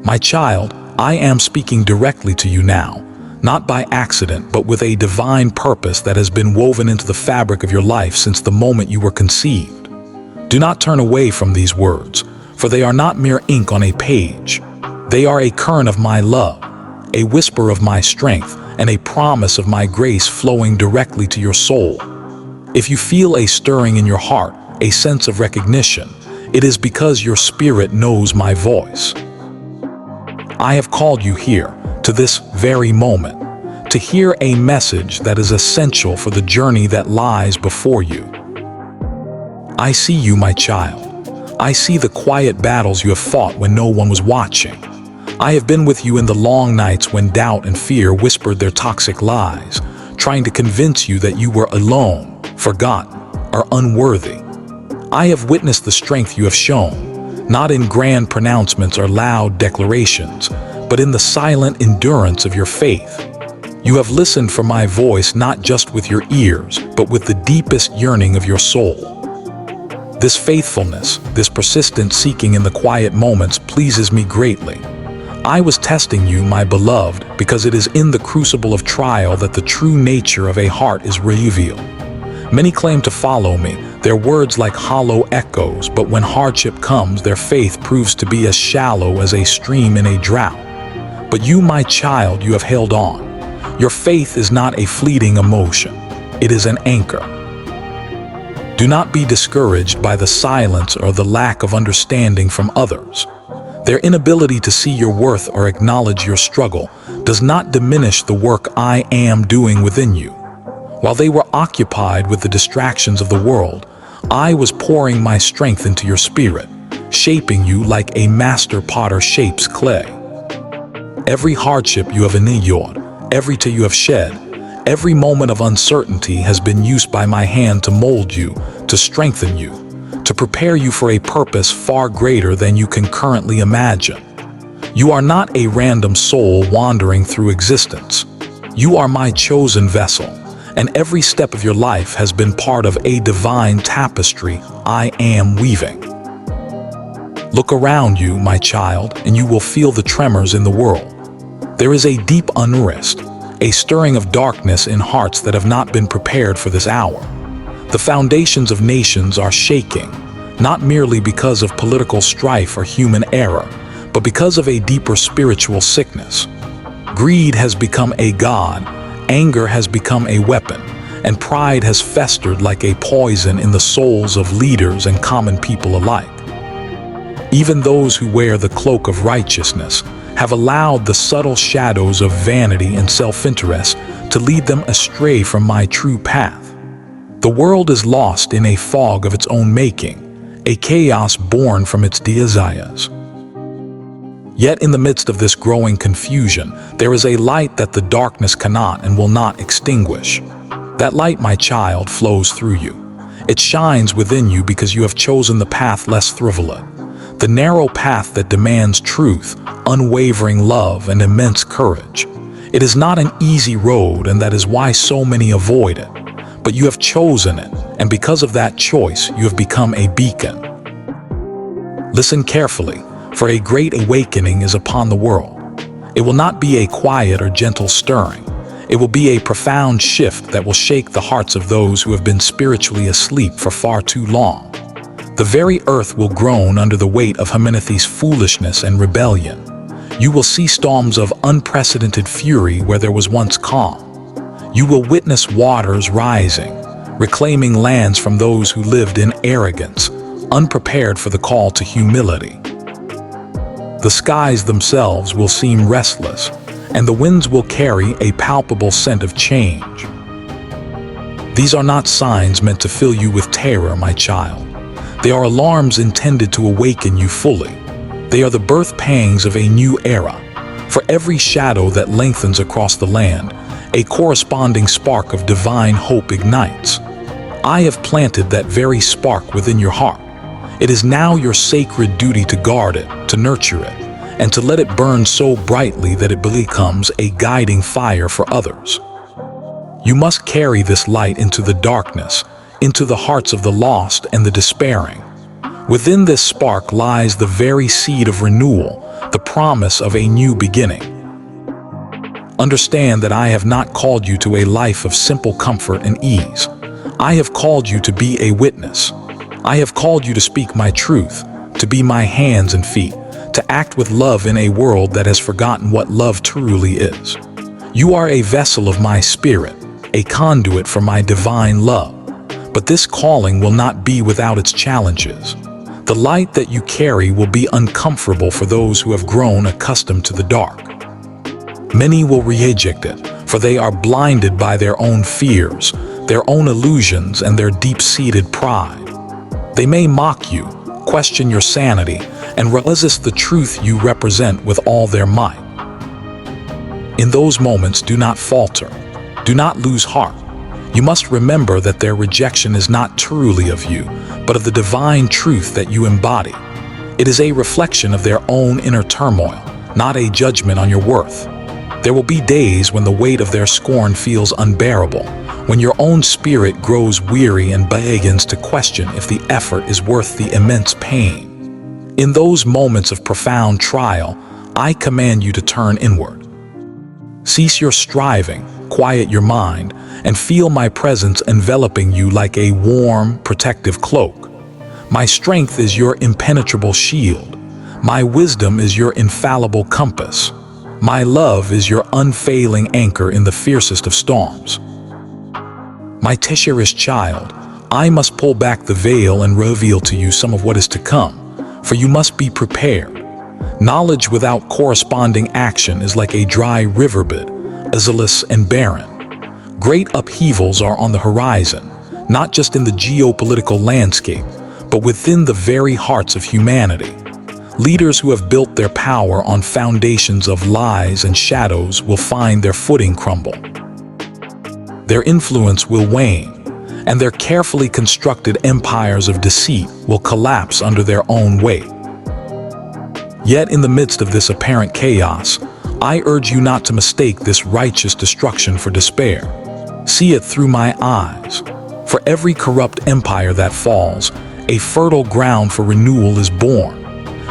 My child, I am speaking directly to you now, not by accident, but with a divine purpose that has been woven into the fabric of your life since the moment you were conceived. Do not turn away from these words, for they are not mere ink on a page. They are a current of my love, a whisper of my strength, and a promise of my grace flowing directly to your soul. If you feel a stirring in your heart, a sense of recognition, it is because your spirit knows my voice. I have called you here, to this very moment, to hear a message that is essential for the journey that lies before you. I see you, my child. I see the quiet battles you have fought when no one was watching. I have been with you in the long nights when doubt and fear whispered their toxic lies, trying to convince you that you were alone, forgotten, or unworthy. I have witnessed the strength you have shown, not in grand pronouncements or loud declarations, but in the silent endurance of your faith. You have listened for my voice not just with your ears, but with the deepest yearning of your soul. This faithfulness, this persistent seeking in the quiet moments pleases me greatly. I was testing you, my beloved, because it is in the crucible of trial that the true nature of a heart is revealed. Many claim to follow me, their words like hollow echoes, but when hardship comes, their faith proves to be as shallow as a stream in a drought. But you, my child, you have held on. Your faith is not a fleeting emotion. It is an anchor. Do not be discouraged by the silence or the lack of understanding from others. Their inability to see your worth or acknowledge your struggle does not diminish the work I am doing within you. While they were occupied with the distractions of the world, I was pouring my strength into your spirit, shaping you like a master potter shapes clay. Every hardship you have endured, every tear you have shed, every moment of uncertainty has been used by my hand to mold you, to strengthen you, to prepare you for a purpose far greater than you can currently imagine. You are not a random soul wandering through existence. You are my chosen vessel, and every step of your life has been part of a divine tapestry I am weaving. Look around you, my child, and you will feel the tremors in the world. There is a deep unrest, a stirring of darkness in hearts that have not been prepared for this hour. The foundations of nations are shaking, not merely because of political strife or human error, but because of a deeper spiritual sickness. Greed has become a god, anger has become a weapon, and pride has festered like a poison in the souls of leaders and common people alike. Even those who wear the cloak of righteousness have allowed the subtle shadows of vanity and self-interest to lead them astray from my true path. The world is lost in a fog of its own making, a chaos born from its desires. Yet in the midst of this growing confusion, there is a light that the darkness cannot and will not extinguish. That light, my child, flows through you. It shines within you because you have chosen the path less frivolous, the narrow path that demands truth, unwavering love, and immense courage. It is not an easy road, and that is why so many avoid it. But you have chosen it, and because of that choice, you have become a beacon. Listen carefully, for a great awakening is upon the world. It will not be a quiet or gentle stirring. It will be a profound shift that will shake the hearts of those who have been spiritually asleep for far too long. The very earth will groan under the weight of humanity's foolishness and rebellion. You will see storms of unprecedented fury where there was once calm. You will witness waters rising, reclaiming lands from those who lived in arrogance, unprepared for the call to humility. The skies themselves will seem restless, and the winds will carry a palpable scent of change. These are not signs meant to fill you with terror, my child. They are alarms intended to awaken you fully. They are the birth pangs of a new era. For every shadow that lengthens across the land, a corresponding spark of divine hope ignites. I have planted that very spark within your heart. It is now your sacred duty to guard it, to nurture it, and to let it burn so brightly that it becomes a guiding fire for others. You must carry this light into the darkness, into the hearts of the lost and the despairing. Within this spark lies the very seed of renewal, the promise of a new beginning. Understand that I have not called you to a life of simple comfort and ease. I have called you to be a witness. I have called you to speak my truth, to be my hands and feet, to act with love in a world that has forgotten what love truly is. You are a vessel of my spirit, a conduit for my divine love. But this calling will not be without its challenges. The light that you carry will be uncomfortable for those who have grown accustomed to the dark. Many will reject it, for they are blinded by their own fears, their own illusions, and their deep-seated pride. They may mock you, question your sanity, and resist the truth you represent with all their might. In those moments, do not falter. Do not lose heart. You must remember that their rejection is not truly of you, but of the divine truth that you embody. It is a reflection of their own inner turmoil, not a judgment on your worth. There will be days when the weight of their scorn feels unbearable, when your own spirit grows weary and begins to question if the effort is worth the immense pain. In those moments of profound trial, I command you to turn inward. Cease your striving, quiet your mind, and feel my presence enveloping you like a warm, protective cloak. My strength is your impenetrable shield. My wisdom is your infallible compass. My love is your unfailing anchor in the fiercest of storms. My cherished child, I must pull back the veil and reveal to you some of what is to come, for you must be prepared. Knowledge without corresponding action is like a dry riverbed, azalous and barren. Great upheavals are on the horizon, not just in the geopolitical landscape, but within the very hearts of humanity. Leaders who have built their power on foundations of lies and shadows will find their footing crumble. Their influence will wane, and their carefully constructed empires of deceit will collapse under their own weight. Yet in the midst of this apparent chaos, I urge you not to mistake this righteous destruction for despair. See it through my eyes. For every corrupt empire that falls, a fertile ground for renewal is born.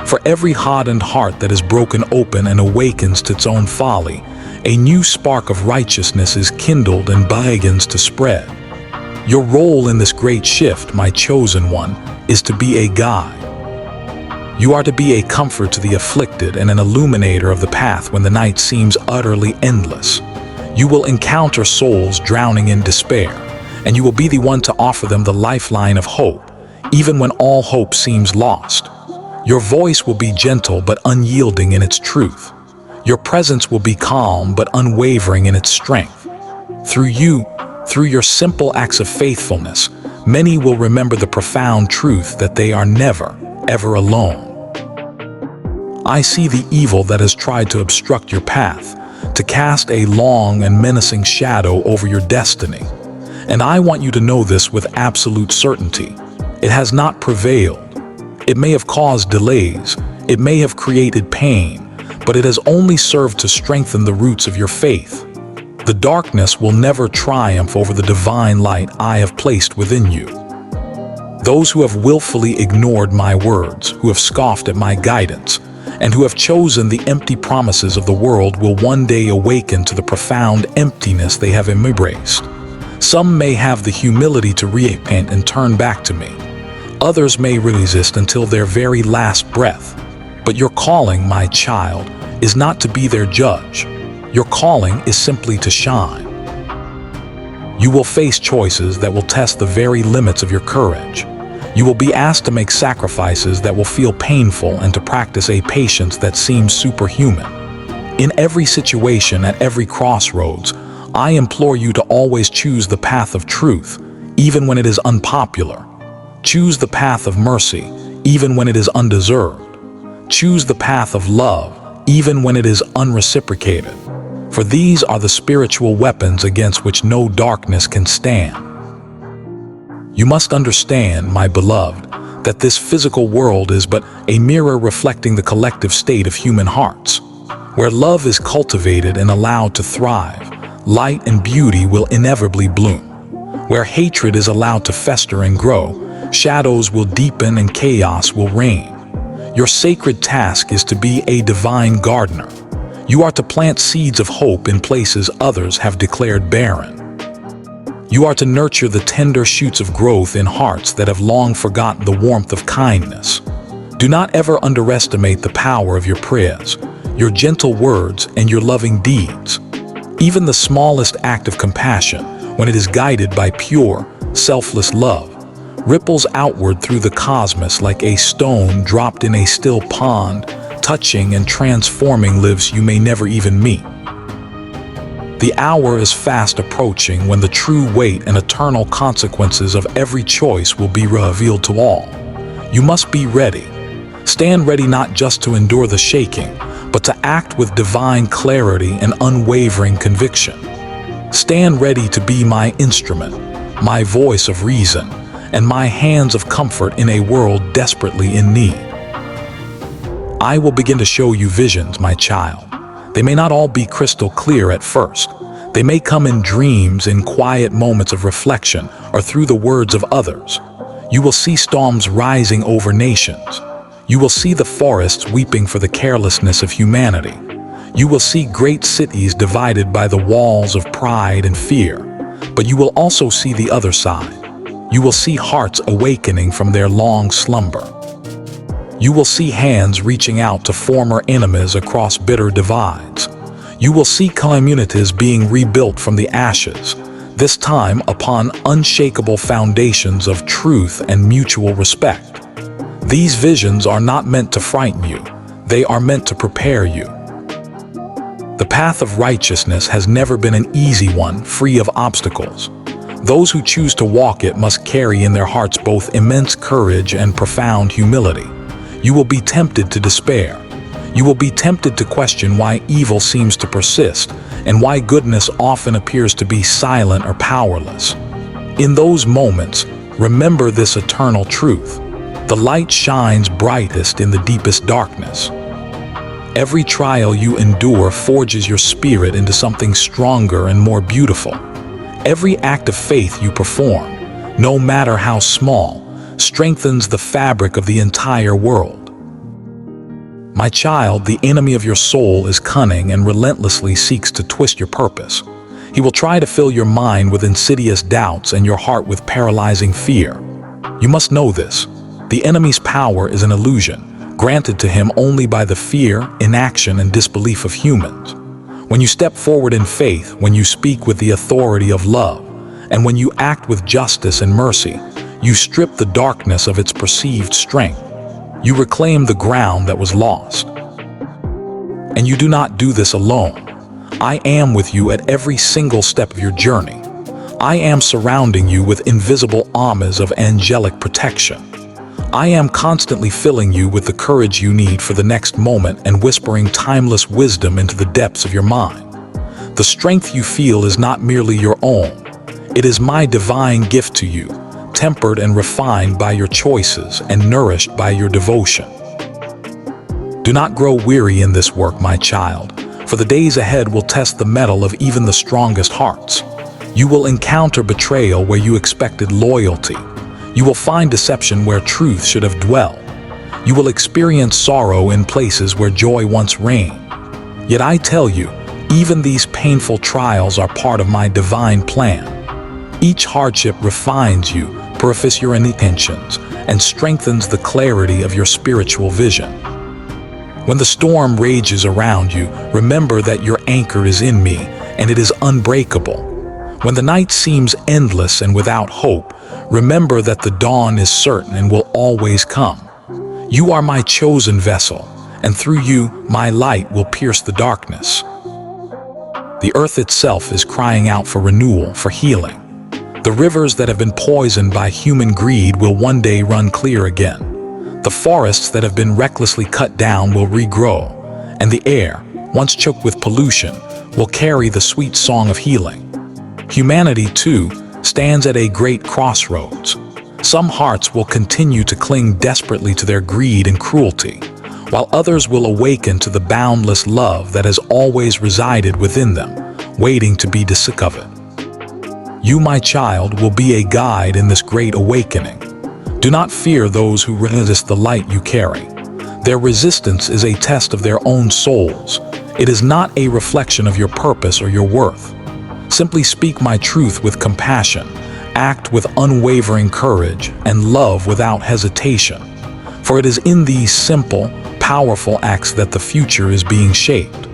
For every hardened heart that is broken open and awakens to its own folly, a new spark of righteousness is kindled and begins to spread. Your role in this great shift, my chosen one, is to be a guide. You are to be a comfort to the afflicted and an illuminator of the path when the night seems utterly endless. You will encounter souls drowning in despair, and you will be the one to offer them the lifeline of hope, even when all hope seems lost. Your voice will be gentle but unyielding in its truth. Your presence will be calm but unwavering in its strength. Through your simple acts of faithfulness, many will remember the profound truth that they are never, ever alone. I see the evil that has tried to obstruct your path, to cast a long and menacing shadow over your destiny. And I want you to know this with absolute certainty. It has not prevailed. It may have caused delays, it may have created pain, but it has only served to strengthen the roots of your faith. The darkness will never triumph over the divine light I have placed within you. Those who have willfully ignored my words, who have scoffed at my guidance, and who have chosen the empty promises of the world will one day awaken to the profound emptiness they have embraced. Some may have the humility to repent and turn back to me. Others may resist until their very last breath. But your calling, my child, is not to be their judge. Your calling is simply to shine. You will face choices that will test the very limits of your courage. You will be asked to make sacrifices that will feel painful and to practice a patience that seems superhuman. In every situation, at every crossroads, I implore you to always choose the path of truth, even when it is unpopular. Choose the path of mercy, even when it is undeserved. Choose the path of love, even when it is unreciprocated. For these are the spiritual weapons against which no darkness can stand. You must understand, my beloved, that this physical world is but a mirror reflecting the collective state of human hearts. Where love is cultivated and allowed to thrive, light and beauty will inevitably bloom. Where hatred is allowed to fester and grow, Shadows will deepen and chaos will reign. Your sacred task is to be a divine gardener. You are to plant seeds of hope in places others have declared barren. You are to nurture the tender shoots of growth in hearts that have long forgotten the warmth of kindness. Do not ever underestimate the power of your prayers, your gentle words, and your loving deeds. Even the smallest act of compassion, when it is guided by pure, selfless love, ripples outward through the cosmos like a stone dropped in a still pond, touching and transforming lives you may never even meet. The hour is fast approaching when the true weight and eternal consequences of every choice will be revealed to all. You must be ready. Stand ready not just to endure the shaking, but to act with divine clarity and unwavering conviction. Stand ready to be my instrument, my voice of reason, and my hands of comfort in a world desperately in need. I will begin to show you visions, my child. They may not all be crystal clear at first. They may come in dreams, in quiet moments of reflection, or through the words of others. You will see storms rising over nations. You will see the forests weeping for the carelessness of humanity. You will see great cities divided by the walls of pride and fear. But you will also see the other side. You will see hearts awakening from their long slumber. You will see hands reaching out to former enemies across bitter divides. You will see communities being rebuilt from the ashes, this time upon unshakable foundations of truth and mutual respect. These visions are not meant to frighten you. They are meant to prepare you. The path of righteousness has never been an easy one, free of obstacles. Those who choose to walk it must carry in their hearts both immense courage and profound humility. You will be tempted to despair. You will be tempted to question why evil seems to persist and why goodness often appears to be silent or powerless. In those moments, remember this eternal truth. The light shines brightest in the deepest darkness. Every trial you endure forges your spirit into something stronger and more beautiful. Every act of faith you perform, no matter how small, strengthens the fabric of the entire world. My child, the enemy of your soul is cunning and relentlessly seeks to twist your purpose. He will try to fill your mind with insidious doubts and your heart with paralyzing fear. You must know this. The enemy's power is an illusion, granted to him only by the fear, inaction, and disbelief of humans. When you step forward in faith, when you speak with the authority of love, and when you act with justice and mercy, you strip the darkness of its perceived strength. You reclaim the ground that was lost. And you do not do this alone. I am with you at every single step of your journey. I am surrounding you with invisible armies of angelic protection. I am constantly filling you with the courage you need for the next moment and whispering timeless wisdom into the depths of your mind. The strength you feel is not merely your own. It is my divine gift to you, tempered and refined by your choices and nourished by your devotion. Do not grow weary in this work, my child, for the days ahead will test the mettle of even the strongest hearts. You will encounter betrayal where you expected loyalty. You will find deception where truth should have dwelled. You will experience sorrow in places where joy once reigned. Yet I tell you, even these painful trials are part of my divine plan. Each hardship refines you, purifies your intentions, and strengthens the clarity of your spiritual vision. When the storm rages around you, remember that your anchor is in me, and it is unbreakable. When the night seems endless and without hope, remember that the dawn is certain and will always come. You are my chosen vessel, and through you, my light will pierce the darkness. The earth itself is crying out for renewal, for healing. The rivers that have been poisoned by human greed will one day run clear again. The forests that have been recklessly cut down will regrow, and the air, once choked with pollution, will carry the sweet song of healing. Humanity, too, stands at a great crossroads. Some hearts will continue to cling desperately to their greed and cruelty, while others will awaken to the boundless love that has always resided within them, waiting to be discovered. You, my child, will be a guide in this great awakening. Do not fear those who resist the light you carry. Their resistance is a test of their own souls. It is not a reflection of your purpose or your worth. Simply speak my truth with compassion, act with unwavering courage, and love without hesitation. For it is in these simple, powerful acts that the future is being shaped.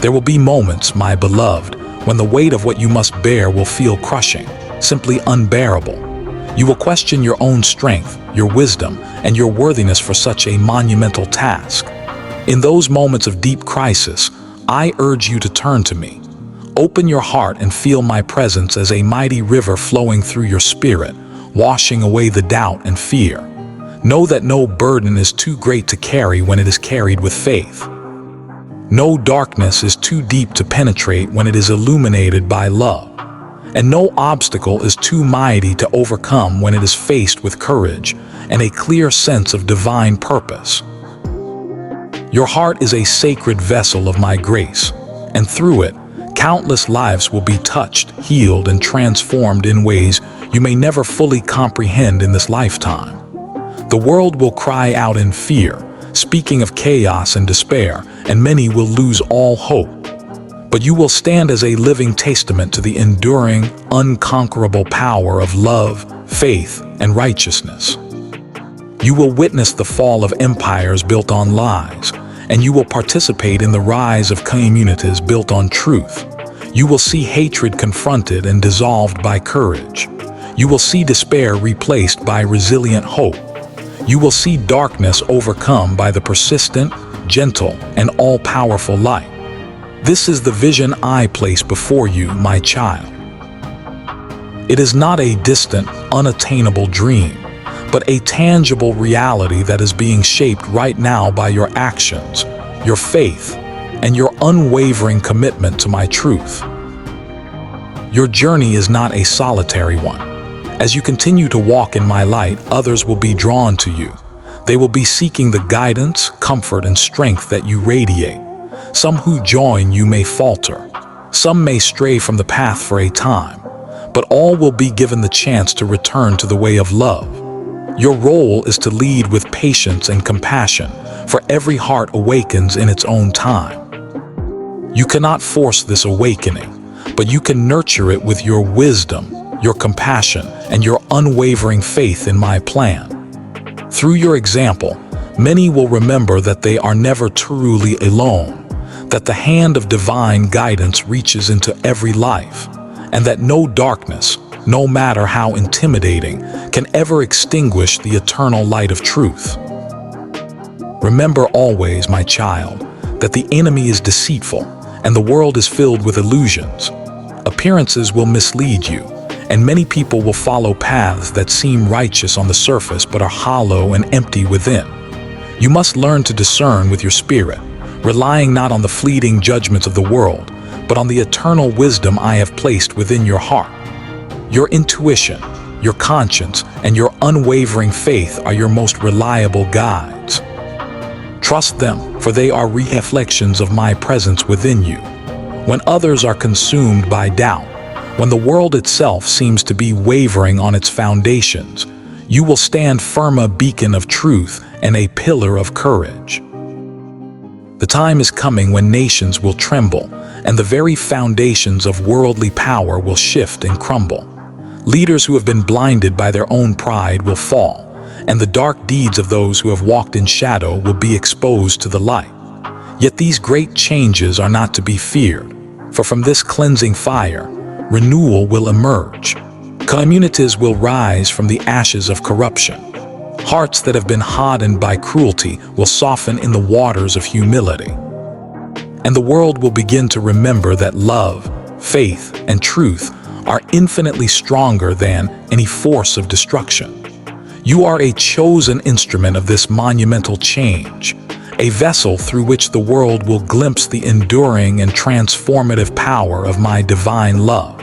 There will be moments, my beloved, when the weight of what you must bear will feel crushing, simply unbearable. You will question your own strength, your wisdom, and your worthiness for such a monumental task. In those moments of deep crisis, I urge you to turn to me. Open your heart and feel my presence as a mighty river flowing through your spirit, washing away the doubt and fear. Know that no burden is too great to carry when it is carried with faith. No darkness is too deep to penetrate when it is illuminated by love. And no obstacle is too mighty to overcome when it is faced with courage and a clear sense of divine purpose. Your heart is a sacred vessel of my grace, and through it, countless lives will be touched, healed, and transformed in ways you may never fully comprehend in this lifetime. The world will cry out in fear, speaking of chaos and despair, and many will lose all hope. But you will stand as a living testament to the enduring, unconquerable power of love, faith, and righteousness. You will witness the fall of empires built on lies, and you will participate in the rise of communities built on truth. You will see hatred confronted and dissolved by courage. You will see despair replaced by resilient hope. You will see darkness overcome by the persistent, gentle, and all-powerful light. This is the vision I place before you, my child. It is not a distant, unattainable dream, but a tangible reality that is being shaped right now by your actions, your faith, and your unwavering commitment to my truth. Your journey is not a solitary one. As you continue to walk in my light, others will be drawn to you. They will be seeking the guidance, comfort, and strength that you radiate. Some who join you may falter. Some may stray from the path for a time, but all will be given the chance to return to the way of love. Your role is to lead with patience and compassion, for every heart awakens in its own time. You cannot force this awakening, but you can nurture it with your wisdom, your compassion, and your unwavering faith in my plan. Through your example, many will remember that they are never truly alone, that the hand of divine guidance reaches into every life, and that no darkness, no matter how intimidating, can ever extinguish the eternal light of truth. Remember always, my child, that the enemy is deceitful, and the world is filled with illusions. Appearances will mislead you, and many people will follow paths that seem righteous on the surface but are hollow and empty within. You must learn to discern with your spirit, relying not on the fleeting judgments of the world, but on the eternal wisdom I have placed within your heart. Your intuition, your conscience, and your unwavering faith are your most reliable guides. Trust them, for they are reflections of my presence within you. When others are consumed by doubt, when the world itself seems to be wavering on its foundations, you will stand firm, a beacon of truth and a pillar of courage. The time is coming when nations will tremble, and the very foundations of worldly power will shift and crumble. Leaders who have been blinded by their own pride will fall, and the dark deeds of those who have walked in shadow will be exposed to the light. Yet these great changes are not to be feared, for from this cleansing fire, renewal will emerge. Communities will rise from the ashes of corruption. Hearts that have been hardened by cruelty will soften in the waters of humility. And the world will begin to remember that love, faith, and truth are infinitely stronger than any force of destruction. You are a chosen instrument of this monumental change, a vessel through which the world will glimpse the enduring and transformative power of my divine love.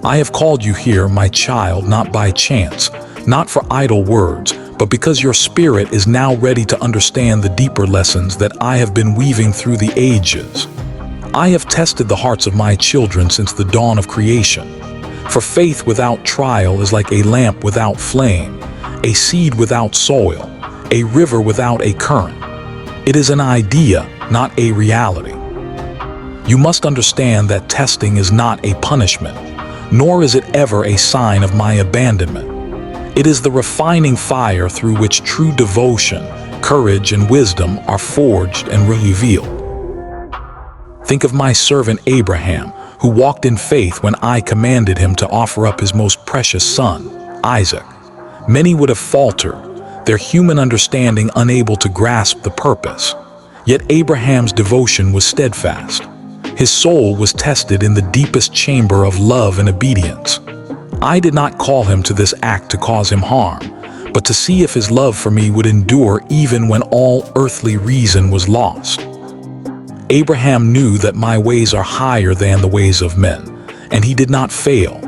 I have called you here, my child, not by chance, not for idle words, but because your spirit is now ready to understand the deeper lessons that I have been weaving through the ages. I have tested the hearts of my children since the dawn of creation. For faith without trial is like a lamp without flame, a seed without soil, a river without a current. It is an idea, not a reality. You must understand that testing is not a punishment, nor is it ever a sign of my abandonment. It is the refining fire through which true devotion, courage, and wisdom are forged and revealed. Think of my servant Abraham, who walked in faith when I commanded him to offer up his most precious son, Isaac. Many would have faltered, their human understanding unable to grasp the purpose. Yet Abraham's devotion was steadfast. His soul was tested in the deepest chamber of love and obedience. I did not call him to this act to cause him harm, but to see if his love for me would endure even when all earthly reason was lost. Abraham knew that my ways are higher than the ways of men, and he did not fail.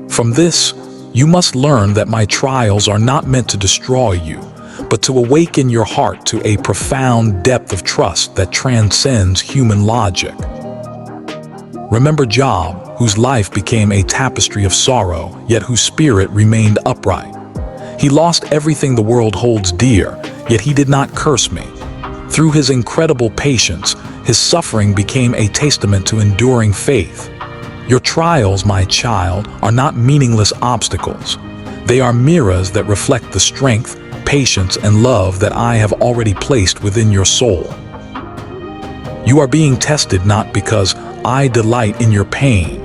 From this, you must learn that my trials are not meant to destroy you, but to awaken your heart to a profound depth of trust that transcends human logic. Remember Job, whose life became a tapestry of sorrow, yet whose spirit remained upright. He lost everything the world holds dear, yet he did not curse me. Through his incredible patience, his suffering became a testament to enduring faith. Your trials, my child, are not meaningless obstacles. They are mirrors that reflect the strength, patience, and love that I have already placed within your soul. You are being tested not because I delight in your pain,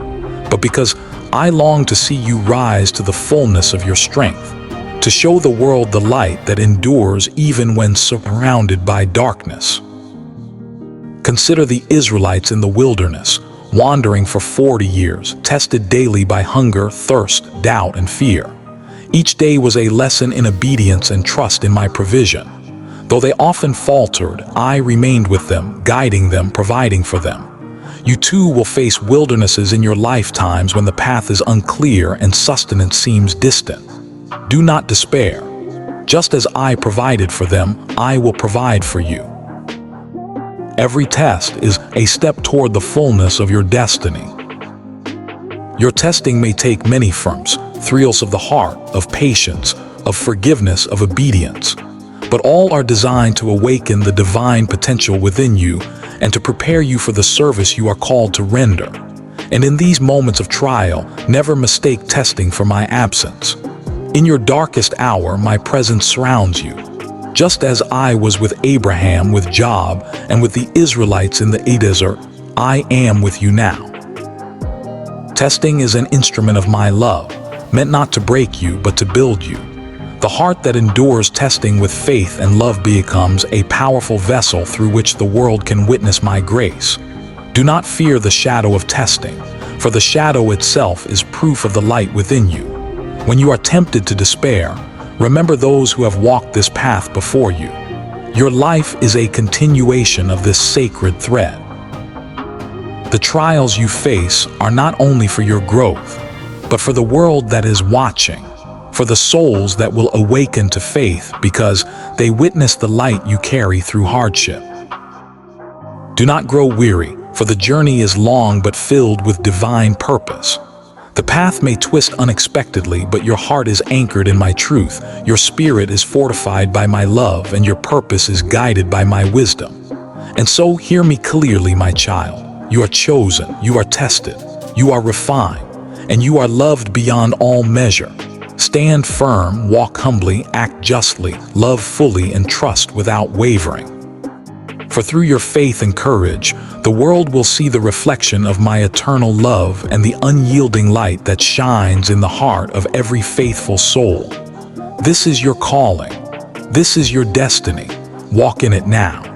but because I long to see you rise to the fullness of your strength, to show the world the light that endures even when surrounded by darkness. Consider the Israelites in the wilderness, wandering for 40 years, tested daily by hunger, thirst, doubt, and fear. Each day was a lesson in obedience and trust in my provision. Though they often faltered, I remained with them, guiding them, providing for them. You too will face wildernesses in your lifetimes when the path is unclear and sustenance seems distant. Do not despair. Just as I provided for them, I will provide for you. Every test is a step toward the fullness of your destiny. Your testing may take many forms, thrills of the heart, of patience, of forgiveness, of obedience, but all are designed to awaken the divine potential within you and to prepare you for the service you are called to render. And in these moments of trial, never mistake testing for my absence. In your darkest hour, my presence surrounds you. Just as I was with Abraham, with Job, and with the Israelites in the desert, I am with you now. Testing is an instrument of my love, meant not to break you, but to build you. The heart that endures testing with faith and love becomes a powerful vessel through which the world can witness my grace. Do not fear the shadow of testing, for the shadow itself is proof of the light within you. When you are tempted to despair, remember those who have walked this path before you. Your life is a continuation of this sacred thread. The trials you face are not only for your growth, but for the world that is watching, for the souls that will awaken to faith because they witness the light you carry through hardship. Do not grow weary, for the journey is long but filled with divine purpose. The path may twist unexpectedly, but your heart is anchored in my truth, your spirit is fortified by my love, and your purpose is guided by my wisdom. And so hear me clearly, my child. You are chosen, you are tested, you are refined, and you are loved beyond all measure. Stand firm, walk humbly, act justly, love fully, and trust without wavering. For through your faith and courage, the world will see the reflection of my eternal love and the unyielding light that shines in the heart of every faithful soul. This is your calling. This is your destiny. Walk in it now.